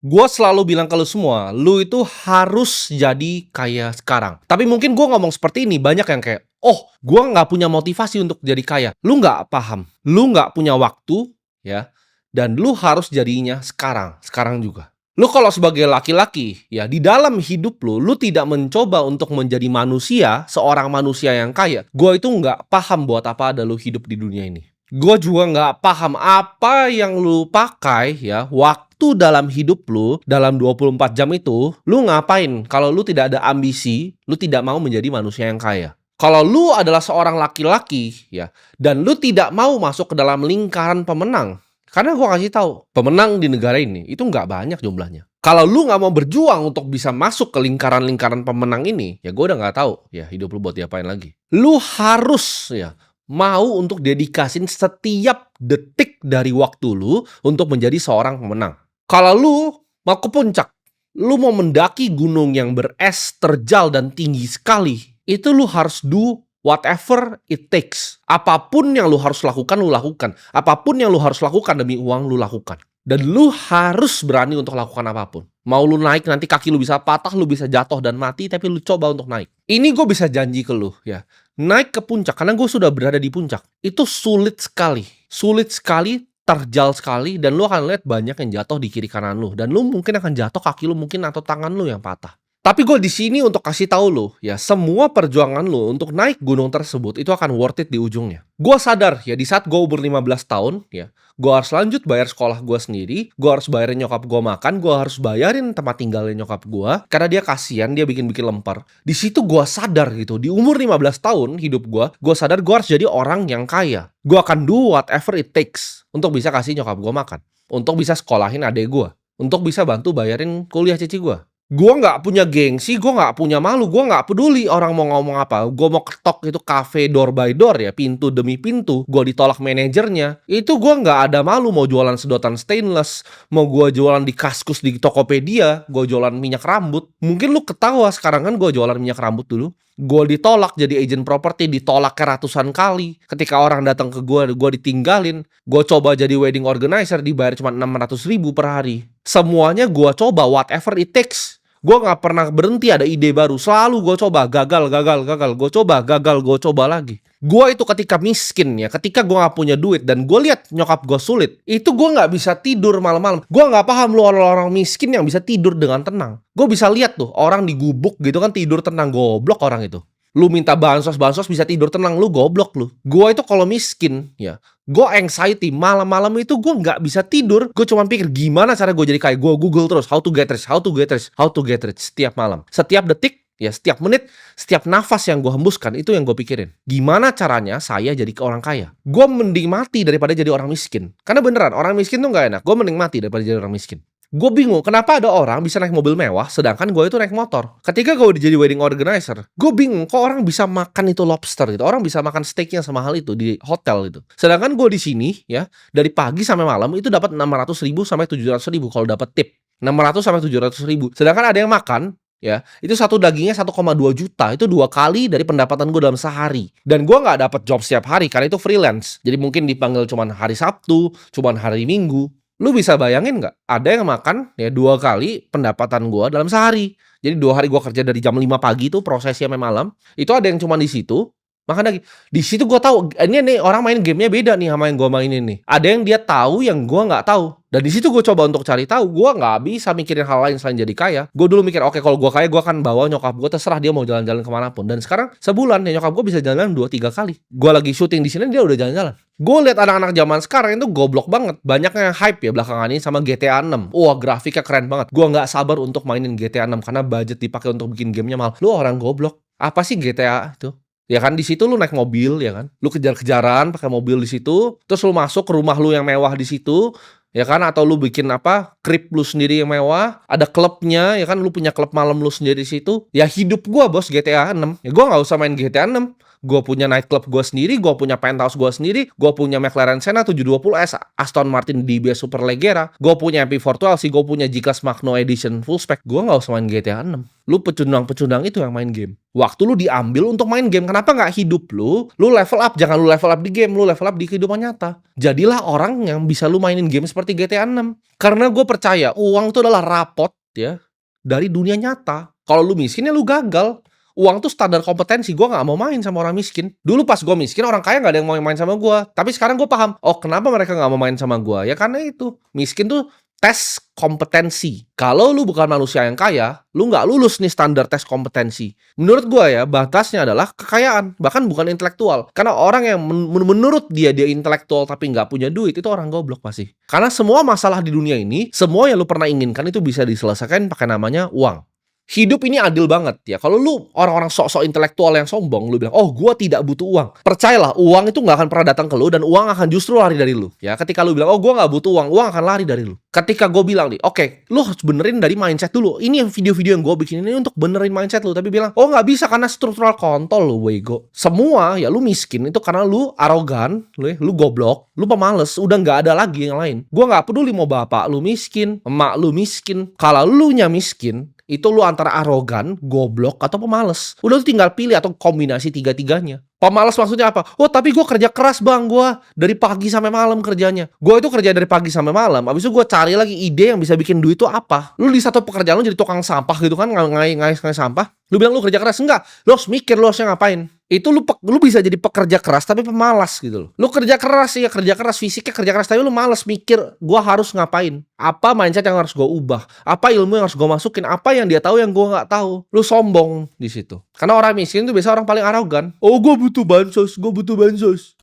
Gue selalu bilang ke lu semua, lu itu harus jadi kaya sekarang. Tapi mungkin gue ngomong seperti ini, banyak yang kayak, "Oh, gue nggak punya motivasi untuk jadi kaya." Lu nggak paham, lu nggak punya waktu, ya, dan lu harus jadinya sekarang, sekarang juga. Lu kalau sebagai laki-laki, ya, di dalam hidup lu tidak mencoba untuk menjadi manusia, seorang manusia yang kaya, gue itu nggak paham buat apa ada lu hidup di dunia ini. Gue juga nggak paham apa yang lu pakai ya, waktu dalam hidup lu, dalam 24 jam itu, lu ngapain kalau lu tidak ada ambisi, lu tidak mau menjadi manusia yang kaya. Kalau lu adalah seorang laki-laki ya, dan lu tidak mau masuk ke dalam lingkaran pemenang, karena gue kasih tahu, pemenang di negara ini itu nggak banyak jumlahnya. Kalau lu nggak mau berjuang untuk bisa masuk ke lingkaran-lingkaran pemenang ini, ya gue udah nggak tahu ya hidup lu buat diapain lagi. Lu harus ya mau untuk dedikasin setiap detik dari waktu lu untuk menjadi seorang pemenang. Kalau lu mau ke puncak, lu mau mendaki gunung yang beres, terjal, dan tinggi sekali, itu lu harus do whatever it takes. Apapun yang lu harus lakukan, lu lakukan. Apapun yang lu harus lakukan demi uang, lu lakukan. Dan lu harus berani untuk lakukan apapun. Mau lu naik, nanti kaki lu bisa patah, lu bisa jatuh dan mati, tapi lu coba untuk naik. Ini gue bisa janji ke lu ya. Naik ke puncak, karena gue sudah berada di puncak. Itu sulit sekali. Sulit sekali, terjal sekali, dan lu akan lihat banyak yang jatuh di kiri kanan lu. Dan lu mungkin akan jatuh, kaki lu mungkin atau tangan lu yang patah. Tapi gue di sini untuk kasih tahu lu, ya semua perjuangan lu untuk naik gunung tersebut itu akan worth it di ujungnya. Gue sadar ya di saat gue umur 15 tahun, ya gue harus lanjut bayar sekolah gue sendiri, gue harus bayarin nyokap gue makan, gue harus bayarin tempat tinggalnya nyokap gue, karena dia kasihan, dia bikin-bikin lempar. Di situ gue sadar gitu, di umur 15 tahun hidup gue sadar gue harus jadi orang yang kaya. Gue akan do whatever it takes untuk bisa kasih nyokap gue makan, untuk bisa sekolahin adek gue, untuk bisa bantu bayarin kuliah cici gue. Gue nggak punya gengsi, gue nggak punya malu, gue nggak peduli orang mau ngomong apa. Gue mau ketok itu cafe door by door ya, pintu demi pintu. Gue ditolak manajernya. Itu gue nggak ada malu mau jualan sedotan stainless, mau gue jualan di Kaskus di Tokopedia, gue jualan minyak rambut. Mungkin lu ketawa sekarang kan gue jualan minyak rambut dulu. Gue ditolak jadi agent property, ditolak ke ratusan kali. Ketika orang datang ke gue ditinggalin. Gue coba jadi wedding organizer, dibayar cuma 600.000 per hari. Semuanya gue coba, whatever it takes. Gue gak pernah berhenti ada ide baru. Selalu gue coba, gagal. Gue coba, gagal, gue coba lagi. Gue itu ketika miskin ya, ketika gue gak punya duit dan gue lihat nyokap gue sulit, itu gue gak bisa tidur malam-malam. Gue gak paham lu orang-orang miskin yang bisa tidur dengan tenang. Gue bisa lihat tuh orang di gubuk gitu kan tidur tenang, goblok orang itu. Lu minta bansos bisa tidur tenang, lu goblok lu. Gue itu kalau miskin ya, gue anxiety, malam-malam itu gue nggak bisa tidur. Gue cuma pikir gimana cara gue jadi kaya. Gue Google terus how to get rich setiap malam, setiap detik ya, setiap menit, setiap nafas yang gue hembuskan itu yang gue pikirin. Gimana caranya saya jadi orang kaya? Gue mending mati daripada jadi orang miskin. Karena beneran orang miskin tuh nggak enak. Gue mending mati daripada jadi orang miskin. Gue bingung kenapa ada orang bisa naik mobil mewah sedangkan gue itu naik motor. Ketika gue udah jadi wedding organizer, gue bingung kok orang bisa makan itu lobster gitu. Orang bisa makan steaknya semahal itu di hotel gitu. Sedangkan gue di sini ya dari pagi sampai malam itu dapat 600.000 sampai 700.000 kalau dapat tip. 600 sampai 700.000. Sedangkan ada yang makan ya itu satu dagingnya 1,2 juta, itu 2 kali dari pendapatan gue dalam sehari. Dan gue nggak dapat job setiap hari karena itu freelance. Jadi mungkin dipanggil cuman hari Sabtu, cuman hari Minggu. Lu bisa bayangin nggak? Ada yang makan ya 2 kali pendapatan gue dalam sehari. Jadi 2 hari gue kerja dari jam 5 pagi tuh prosesnya sampai malam. Itu ada yang cuma di situ. Makan lagi. Di situ gue tahu ini nih orang main gamenya beda nih sama yang gue mainin nih. Ada yang dia tahu yang gue nggak tahu. Dan di situ gue coba untuk cari tahu. Gue nggak bisa mikirin hal lain selain jadi kaya. Gue dulu mikir oke kalau gue kaya gue akan bawa nyokap gue terserah dia mau jalan-jalan kemanapun. Dan sekarang sebulan ya nyokap gue bisa jalan-jalan 2-3 kali. Gue lagi syuting di sini dia udah jalan-jalan. Gue lihat anak-anak zaman sekarang itu goblok banget. Banyak yang hype ya belakangan ini sama GTA 6. Wah grafiknya keren banget. Gue nggak sabar untuk mainin GTA 6 karena budget dipakai untuk bikin gamenya mahal. Lu orang goblok. Apa sih GTA itu? Ya kan di situ lu naik mobil ya kan. Lu kejar-kejaran pakai mobil di situ. Terus lu masuk ke rumah lu yang mewah di situ. Ya kan, atau lu bikin apa, krip lu sendiri yang mewah, ada klubnya, ya kan, lu punya klub malam lu sendiri di situ. Ya hidup gua bos GTA 6. Ya gua nggak usah main GTA 6. Gue punya nightclub gue sendiri, gue punya penthouse gue sendiri, gue punya McLaren Senna 720S, Aston Martin DBS Superleggera, gue punya MP412, gue punya G-Class Magno Edition full spec. Gue nggak usah main GTA 6. Lu pecundang-pecundang itu yang main game. Waktu lu diambil untuk main game. Kenapa nggak hidup lu level up. Jangan lu level up di game, lu level up di kehidupan nyata. Jadilah orang yang bisa lu mainin game seperti GTA 6. Karena gue percaya uang itu adalah rapot ya dari dunia nyata. Kalau lu miskin ya lu gagal. Uang tuh standar kompetensi. Gue gak mau main sama orang miskin. Dulu pas gue miskin, orang kaya gak ada yang mau main sama gue. Tapi sekarang gue paham, oh kenapa mereka gak mau main sama gue? Ya karena itu, miskin tuh tes kompetensi. Kalau lu bukan manusia yang kaya, lu gak lulus nih standar tes kompetensi. Menurut gue ya, batasnya adalah kekayaan. Bahkan bukan intelektual. Karena orang yang menurut dia intelektual tapi gak punya duit, itu orang goblok pasti. Karena semua masalah di dunia ini, semua yang lu pernah inginkan itu bisa diselesaikan pakai namanya uang. Hidup ini adil banget ya. Kalau lu orang-orang sok-sok intelektual yang sombong, lu bilang, oh gua tidak butuh uang. Percayalah, uang itu nggak akan pernah datang ke lu dan uang akan justru lari dari lu. Ya, ketika lu bilang, oh gua nggak butuh uang, uang akan lari dari lu. Ketika gue bilang nih, oke, lu harus benerin dari mindset dulu. Ini yang video-video yang gue bikin ini untuk benerin mindset lu. Tapi bilang, oh nggak bisa karena struktural kontol lu, wego. Semua ya lu miskin itu karena lu arogan, lu goblok, lu pemales, udah nggak ada lagi yang lain. Gue nggak peduli mau bapak lu miskin, emak lu miskin. Kalau lu nya miskin, itu lu antara arogan, goblok, atau pemalas. Udah lu tinggal pilih atau kombinasi tiga-tiganya. Pemalas maksudnya apa? Oh tapi gue kerja keras bang, gue dari pagi sampai malam kerjanya. Gue itu kerja dari pagi sampai malam. Abis itu gue cari lagi ide yang bisa bikin duit itu apa. Lu di satu pekerjaan lu jadi tukang sampah gitu kan, ngais sampah. Lu bilang lu kerja keras, enggak. Lu harus mikir lu harusnya ngapain. Itu lu bisa jadi pekerja keras tapi pemalas gitu loh. Lu kerja keras ya, kerja keras fisiknya kerja keras tapi lu malas mikir gua harus ngapain. Apa mindset yang harus gua ubah? Apa ilmu yang harus gua masukin? Apa yang dia tahu yang gua nggak tahu? Lu sombong di situ. Karena orang miskin itu biasa orang paling arogan. Oh, gua butuh bansos,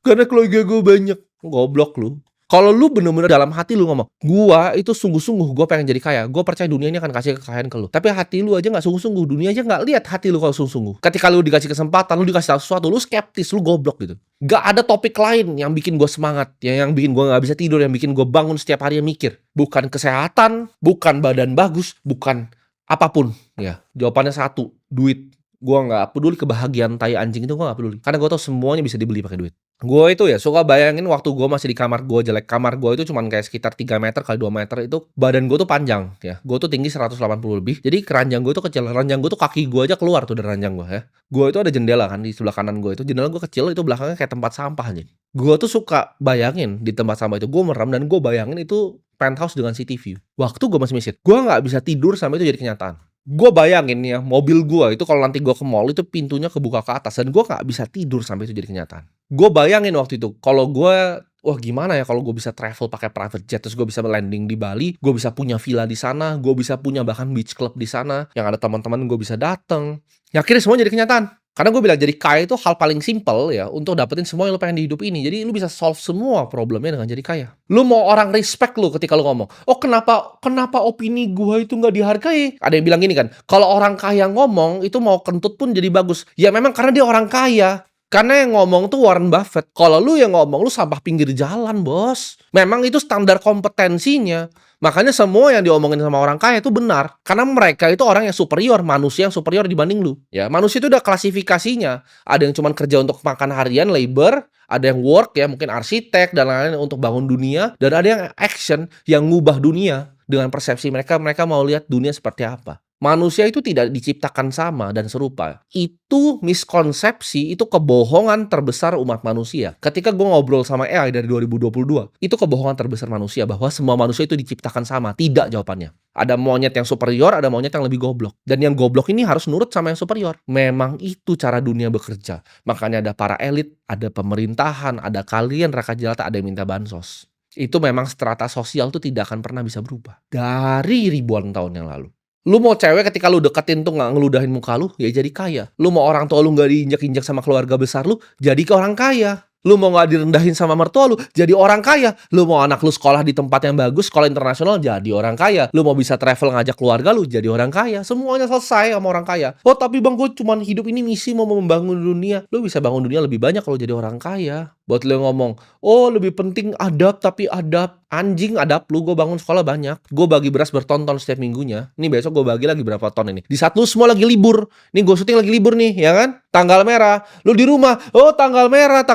karena keluarga gua banyak. Goblok lu. Kalau lu bener-bener dalam hati lu ngomong, gua itu sungguh-sungguh gua pengen jadi kaya, gua percaya dunia ini akan kasih kekayaan ke lu. Tapi hati lu aja nggak sungguh-sungguh, dunia aja nggak lihat hati lu kalau sungguh-sungguh. Ketika lu dikasih kesempatan, lu dikasih tahu sesuatu, lu skeptis, lu goblok gitu. Gak ada topik lain yang bikin gua semangat, yang bikin gua nggak bisa tidur, yang bikin gua bangun setiap hari yang mikir. Bukan kesehatan, bukan badan bagus, bukan apapun. Ya, jawabannya satu, duit. Gua nggak peduli kebahagiaan tai anjing itu, gua nggak peduli. Karena gua tahu semuanya bisa dibeli pakai duit. Gue itu ya suka bayangin waktu gue masih di kamar gue jelek. Kamar gue itu cuman kayak sekitar 3 meter kali 2 meter. Itu badan gue tuh panjang ya. Gue tuh tinggi 180 lebih. Jadi keranjang gue tuh kecil. Ranjang gue tuh kaki gue aja keluar tuh dari ranjang gue ya. Gue itu ada jendela kan di sebelah kanan gue itu. Jendela gue kecil, itu belakangnya kayak tempat sampah aja. Gue tuh suka bayangin di tempat sampah itu. Gue merem dan gue bayangin itu penthouse dengan city view. Waktu gue masih miskin, gue nggak bisa tidur sampai itu jadi kenyataan. Gue bayangin ya, mobil gue itu kalau nanti gue ke mall itu pintunya kebuka ke atas. Dan gue gak bisa tidur sampai itu jadi kenyataan. Gue bayangin waktu itu, kalau gue, wah gimana ya kalau gue bisa travel pakai private jet. Terus gue bisa landing di Bali, gue bisa punya villa di sana, gue bisa punya bahkan beach club di sana. Yang ada teman-teman gue bisa dateng. Ya akhirnya semua jadi kenyataan. Karena gue bilang jadi kaya itu hal paling simple ya untuk dapetin semua yang lo pengen di hidup ini. Jadi lu bisa solve semua problemnya dengan jadi kaya. Lu mau orang respect lu ketika lu ngomong, oh kenapa opini gue itu nggak dihargai? Ada yang bilang gini kan, kalau orang kaya ngomong itu mau kentut pun jadi bagus. Ya memang karena dia orang kaya. Karena yang ngomong tuh Warren Buffett. Kalau lu yang ngomong, lu sampah pinggir jalan, bos. Memang itu standar kompetensinya. Makanya semua yang diomongin sama orang kaya itu benar. Karena mereka itu orang yang superior, manusia yang superior dibanding lu. Ya, manusia itu udah klasifikasinya. Ada yang cuma kerja untuk makan harian, labor. Ada yang work ya, mungkin arsitek dan lain-lain untuk bangun dunia. Dan ada yang action, yang ngubah dunia. Dengan persepsi mereka mau lihat dunia seperti apa. Manusia itu tidak diciptakan sama dan serupa. Itu miskonsepsi, itu kebohongan terbesar umat manusia. Ketika gue ngobrol sama AI dari 2022, itu kebohongan terbesar manusia bahwa semua manusia itu diciptakan sama. Tidak jawabannya. Ada monyet yang superior, ada monyet yang lebih goblok. Dan yang goblok ini harus nurut sama yang superior. Memang itu cara dunia bekerja. Makanya ada para elit, ada pemerintahan, ada kalian rakyat jelata, ada yang minta bansos. Itu memang strata sosial itu tidak akan pernah bisa berubah. Dari ribuan tahun yang lalu. Lu mau cewek ketika lu deketin tuh gak ngeludahin muka lu, ya jadi kaya. Lu mau orang tua lu gak diinjak-injak sama keluarga besar lu, jadi ke orang kaya. Lu mau gak direndahin sama mertua lu, jadi orang kaya. Lu mau anak lu sekolah di tempat yang bagus, sekolah internasional, jadi orang kaya. Lu mau bisa travel ngajak keluarga lu, jadi orang kaya. Semuanya selesai sama orang kaya. Oh tapi bang, gue cuman hidup ini misi mau membangun dunia. Lu bisa bangun dunia lebih banyak kalau jadi orang kaya. Buat lu yang ngomong, oh lebih penting adab tapi adab. Anjing adab lu, gue bangun sekolah banyak. Gue bagi beras berton-ton setiap minggunya. Ini besok gue bagi lagi berapa ton ini. Di saat lu semua lagi libur. Nih gue syuting lagi libur nih, ya kan? Tanggal merah, lu di rumah, "Oh tanggal merah,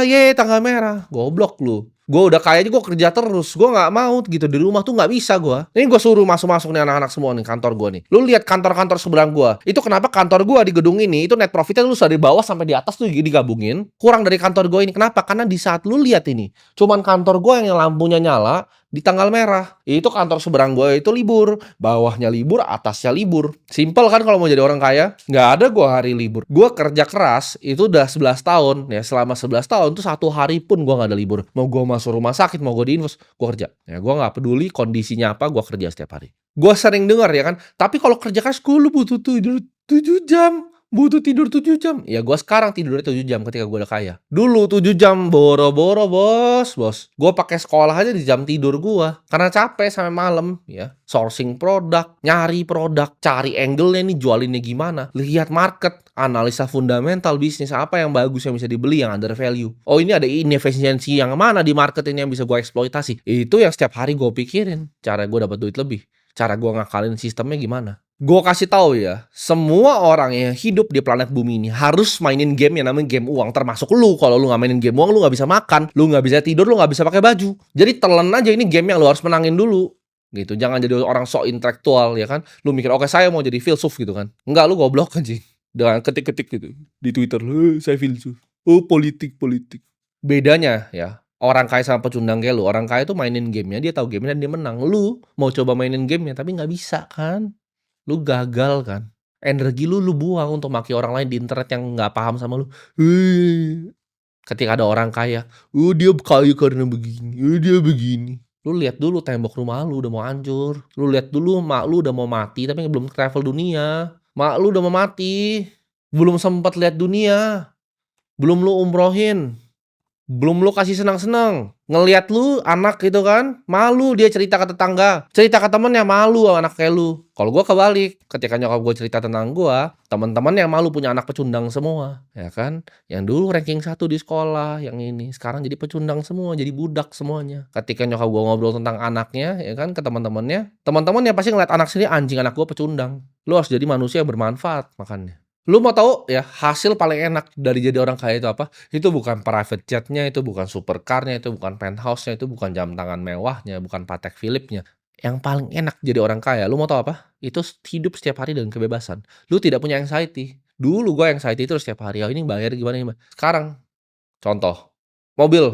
ye tanggal merah." Goblok lu. Gue udah kaya aja gue kerja terus, gue nggak mau gitu, di rumah tuh nggak bisa gue. Ini gue suruh masuk-masuk nih anak-anak semua nih kantor gue nih. Lu lihat kantor-kantor seberang gue, itu kenapa kantor gue di gedung ini, itu net profitnya lu dari bawah sampai di atas tuh digabungin, kurang dari kantor gue ini. Kenapa? Karena di saat lu lihat ini, cuman kantor gue yang lampunya nyala, di tanggal merah. Itu kantor seberang gue itu libur, bawahnya libur, atasnya libur. Simple kan kalau mau jadi orang kaya? Nggak ada gue hari libur. Gue kerja keras itu udah 11 tahun ya. Selama 11 tahun tuh satu hari pun gue nggak ada libur. Mau gue masuk rumah sakit, mau gue di infus, gue kerja. Ya gue nggak peduli kondisinya apa, gue kerja setiap hari. Gue sering dengar ya kan, tapi kalau kerja keras gue lu butuh tidur 7 jam. Butuh tidur 7 jam. Ya gue sekarang tidurnya 7 jam ketika gue udah kaya. Dulu 7 jam boro-boro bos. Gue pakai sekolah aja di jam tidur gue. Karena capek sampai malam ya. Sourcing produk, nyari produk, cari angle-nya nih jualinnya gimana. Lihat market, analisa fundamental bisnis apa yang bagus yang bisa dibeli, yang under value. Oh ini ada inefisiensi yang mana di market ini yang bisa gue eksploitasi. Itu yang setiap hari gue pikirin. Cara gue dapat duit lebih. Cara gue ngakalin sistemnya gimana. Gue kasih tahu ya, semua orang yang hidup di planet bumi ini harus mainin game yang namanya game uang, termasuk lu. Kalau lu nggak mainin game uang, lu nggak bisa makan, lu nggak bisa tidur, lu nggak bisa pakai baju. Jadi telan aja ini game yang lu harus menangin dulu. Gitu, jangan jadi orang sok intelektual ya kan. Lu mikir, oke saya mau jadi filsuf gitu kan. Enggak, lu goblok anjing. Dengan ketik-ketik gitu di Twitter, saya filsuf. Oh politik. Bedanya ya, orang kaya sama pecundang kayak lu. Orang kaya tuh mainin gamenya, dia tahu gamenya dan dia menang. Lu mau coba mainin gamenya tapi nggak bisa kan. Lu gagal kan. Energi lu buang untuk maki orang lain di internet yang nggak paham sama lu. Ketika ada orang kaya, dia kaya karena begini, dia begini. Lu lihat dulu tembok rumah lu udah mau hancur. Lu lihat dulu mak lu udah mau mati tapi belum travel dunia. Mak lu udah mau mati, belum sempat lihat dunia. Belum lu umrohin. Belum lu kasih senang-senang. Ngelihat lu anak gitu kan, malu dia cerita ke tetangga, cerita ke temennya, malu anak kayak lu. Kalau gua kebalik, ketika nyokap gua cerita tentang gua, teman-teman yang malu punya anak pecundang semua, ya kan? Yang dulu ranking 1 di sekolah, yang ini sekarang jadi pecundang semua, jadi budak semuanya. Ketika nyokap gua ngobrol tentang anaknya, ya kan, ke teman-temannya pasti ngeliat anak sendiri, anjing anak gua pecundang. Lu harus jadi manusia yang bermanfaat makanya. Lu mau tahu ya hasil paling enak dari jadi orang kaya itu apa? Itu bukan private jet-nya, itu bukan supercar-nya, itu bukan penthouse-nya, itu bukan jam tangan mewahnya, bukan Patek Philippe-nya. Yang paling enak jadi orang kaya, lu mau tahu apa? Itu hidup setiap hari dengan kebebasan. Lu tidak punya anxiety. Dulu gue anxiety itu setiap hari. Oh, ini bayar gimana ini? Sekarang, contoh, mobil,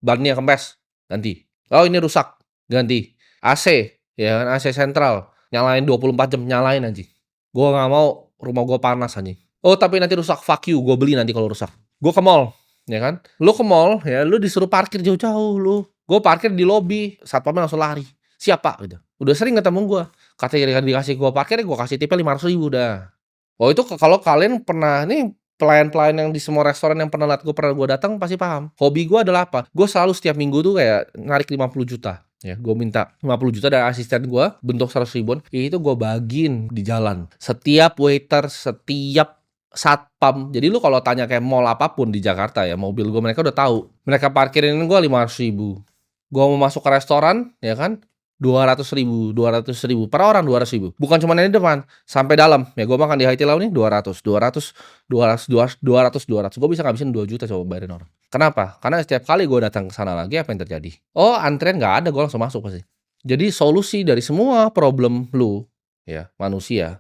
bannya kempes, ganti. Oh, ini rusak, ganti. AC, ya kan AC sentral, nyalain 24 jam, nyalain anjing. Gue nggak mau rumah gue panas anjing. Oh tapi nanti rusak, fuck you, gue beli nanti kalau rusak. Gue ke mall, ya kan? Lu ke mall, ya lu disuruh parkir jauh-jauh lu. Gue parkir di lobi, satpamnya langsung lari. Siapa gitu. Udah sering ketemu gue. Katanya dikasih gue parkir, gue kasih tipnya 500.000 dah. Oh itu kalau kalian pernah, nih pelayan-pelayan yang di semua restoran yang pernah gue datang pasti paham. Hobi gue adalah apa? Gue selalu setiap minggu tuh kayak narik 50 juta. Ya, gue minta 50 juta dari asisten gue, bentuk 100 ribuan, itu gue bagiin di jalan. Setiap waiter, setiap satpam. Jadi lu kalau tanya kayak mall apapun di Jakarta ya, mobil gue mereka udah tahu. Mereka parkirin gue 500.000. Gue mau masuk ke restoran, ya kan? 200.000 per orang 200.000. Bukan cuma yang di depan, sampai dalam. Ya gue makan di Haiti Lau nih 200. Gue bisa ngabisin 2 juta coba bayarin orang. Kenapa? Karena setiap kali gue datang ke sana lagi apa yang terjadi? Oh, antrian nggak ada, gue langsung masuk pasti. Jadi solusi dari semua problem lu, ya manusia,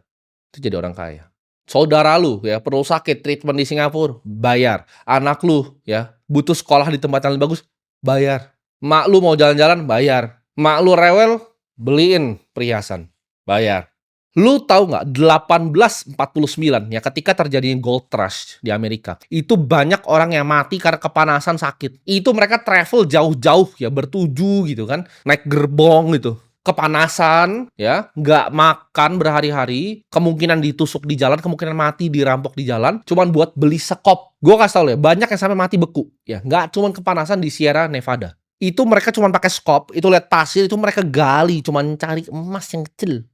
itu jadi orang kaya. Saudara lu ya perlu sakit, treatment di Singapura, bayar. Anak lu ya butuh sekolah di tempat yang lebih bagus, bayar. Mak lu mau jalan-jalan, bayar. Mak lu rewel, beliin perhiasan, bayar. Lu tahu nggak 1849 ya ketika terjadi gold rush di Amerika, itu banyak orang yang mati karena kepanasan sakit. Itu mereka travel jauh-jauh ya bertuju gitu kan, naik gerbong gitu. Kepanasan ya, nggak makan berhari-hari, kemungkinan ditusuk di jalan, kemungkinan mati dirampok di jalan, cuman buat beli sekop. Gue kasih tau ya, banyak yang sampai mati beku ya, nggak cuman kepanasan di Sierra Nevada. Itu mereka cuma pakai skop, itu lihat pasir, itu mereka gali, cuma cari emas yang kecil.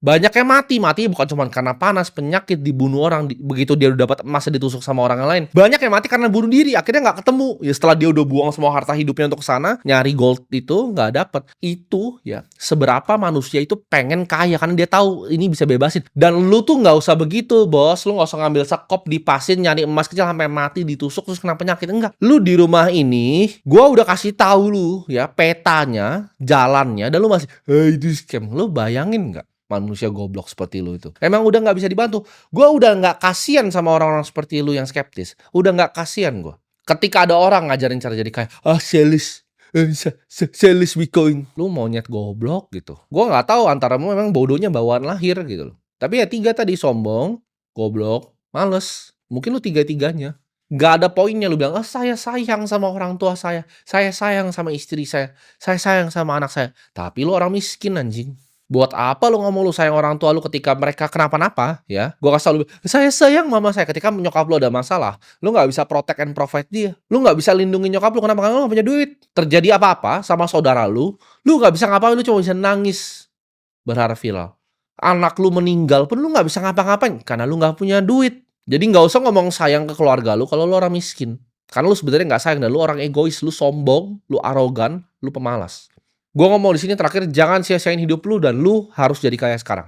Banyak yang mati bukan cuman karena panas, penyakit, dibunuh orang, begitu dia udah dapat emasnya ditusuk sama orang yang lain. Banyak yang mati karena bunuh diri, akhirnya nggak ketemu. Ya setelah dia udah buang semua harta hidupnya untuk ke sana, nyari gold itu nggak dapet. Itu ya, seberapa manusia itu pengen kaya karena dia tahu ini bisa bebasin. Dan lu tuh nggak usah begitu, bos. Lu nggak usah ngambil sekop, dipasin, nyari emas kecil sampai mati, ditusuk terus kena penyakit. Enggak. Lu di rumah ini, gua udah kasih tahu lu ya petanya, jalannya, dan lu masih, "Hei, itu scam." Lu bayangin nggak? Manusia goblok seperti lu itu. Emang udah nggak bisa dibantu. Gua udah nggak kasihan sama orang-orang seperti lu yang skeptis. Udah nggak kasihan gua. Ketika ada orang ngajarin cara jadi kaya, "Ah, sales, sales Bitcoin." Lu monyet goblok gitu. Gua nggak tahu antara mu memang bodohnya bawaan lahir gitu loh. Tapi ya 3 tadi, sombong, goblok, males. Mungkin lu tiga-tiganya. Nggak ada poinnya lu bilang, "Ah, saya sayang sama orang tua saya sayang sama istri saya sayang sama anak saya." Tapi lu orang miskin anjing. Buat apa lu ngomong lu sayang orang tua lu ketika mereka kenapa-napa, ya? Gua kasih tau lu, "Saya sayang mama saya." Ketika nyokap lu ada masalah, lu nggak bisa protect and provide dia. Lu nggak bisa lindungi nyokap lu, kenapa? Karena lu nggak punya duit. Terjadi apa-apa sama saudara lu nggak bisa ngapain, lu cuma bisa nangis, berharap viral. Anak lu meninggal pun lu nggak bisa ngapa-ngapain, karena lu nggak punya duit. Jadi nggak usah ngomong sayang ke keluarga lu kalau lu orang miskin. Karena lu sebenarnya nggak sayang dan lu orang egois, lu sombong, lu arogan, lu pemalas. Gua ngomong di sini terakhir, jangan sia-siain hidup lu dan lu harus jadi kaya sekarang.